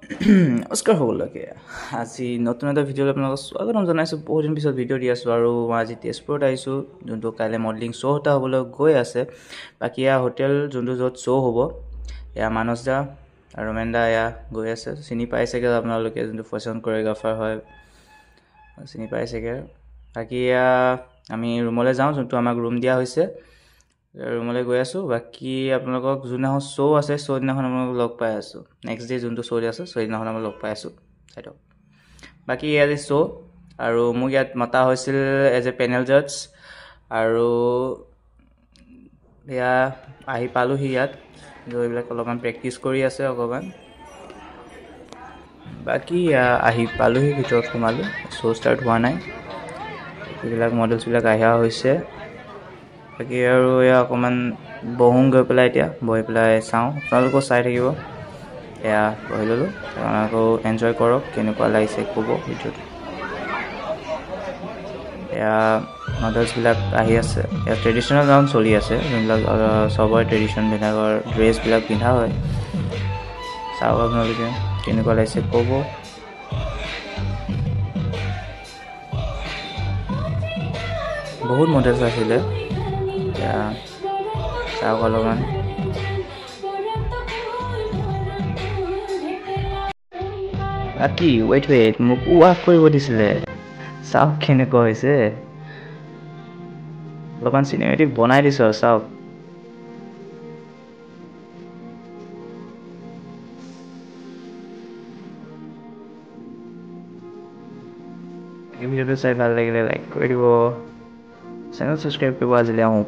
নমস্কাৰ সকলোকে আজি নতুন এটা ভিডিঅ'লৈ আপোনালোকক স্বাগতম জনাইছোঁ। বহুত দিন পিছত ভিডিঅ' দি আছোঁ আৰু মই আজি তেজপুৰত আহিছোঁ, যোনটো কাইলৈ মডেলিং শ্ব' এটা হ'বলৈ গৈ আছে। বাকী এয়া হোটেল যোনটো য'ত শ্ব' হ'ব, এয়া মানস দা আৰু ৰোমেন দা এয়া গৈ আছে। চিনি পাইছেগৈ আপোনালোকে, যোনটো ফেশ্বন কৰিঅ'গ্ৰাফাৰ হয়, চিনি পাইছেগৈ। বাকী এয়া আমি ৰুমলৈ যাওঁ, যোনটো আমাক ৰুম দিয়া হৈছে, ৰুমলৈ গৈ আছোঁ। বাকী আপোনালোকক যোনদিনাখন শ্ব' আছে, শ্ব' দিনাখন আপোনালোকক লগ পাই আছোঁ। নেক্সট ডে যোনটো শ্ব' আছে, শ্ব' দিনাখন আমি লগ পাই আছোঁ চাইডক। বাকী ইয়াত শ্ব' আৰু মোক ইয়াত মতা হৈছিল এজ এ পেনেল জাজ, আৰু এয়া আহি পালোঁহি ইয়াত। এইবিলাক অলপমান প্ৰেক্টিচ কৰি আছে অকণমান। বাকী আহি পালোঁহি, ভিতৰত সোমালোঁ, শ্ব' ষ্টাৰ্ট হোৱা নাই। এইবিলাক মডেলছবিলাক আহিয়া হৈছে। বাকী আৰু এয়া অকণমান বহোঁ গৈ পেলাই, এতিয়া বহি পেলাই চাওঁ, আপোনালোকেও চাই থাকিব। এয়া বহি ল'লোঁ, আপোনালোকেও এনজয় কৰক, কেনেকুৱা লাগিছে ক'ব ভিডিঅ'টো। এয়া মডেলছবিলাক আহি আছে। এয়া ট্ৰেডিশ্যনেল গাউন চলি আছে, যোনবিলাক চবৰে ট্ৰেডিশ্যনবিলাকৰ ড্ৰেছবিলাক পিন্ধা হয়। চাওক আপোনালোকে কেনেকুৱা লাগিছে ক'ব। বহুত মডেলছ আছিলে, এয়া চাওক অলপমান। বাকী ৱেইট মোক ৱাক কৰিব দিছিলে, চাওক কেনেকুৱা হৈছে। অলপমান চিনেমেটিক বনাই দিছোঁ আৰু চাওক। ভিডিঅ'টো চাই ভাল লাগিলে লাইক কৰি দিব, চেনেল ছাবস্ক্ৰাইব কৰিব। আজিলৈ আহোঁ।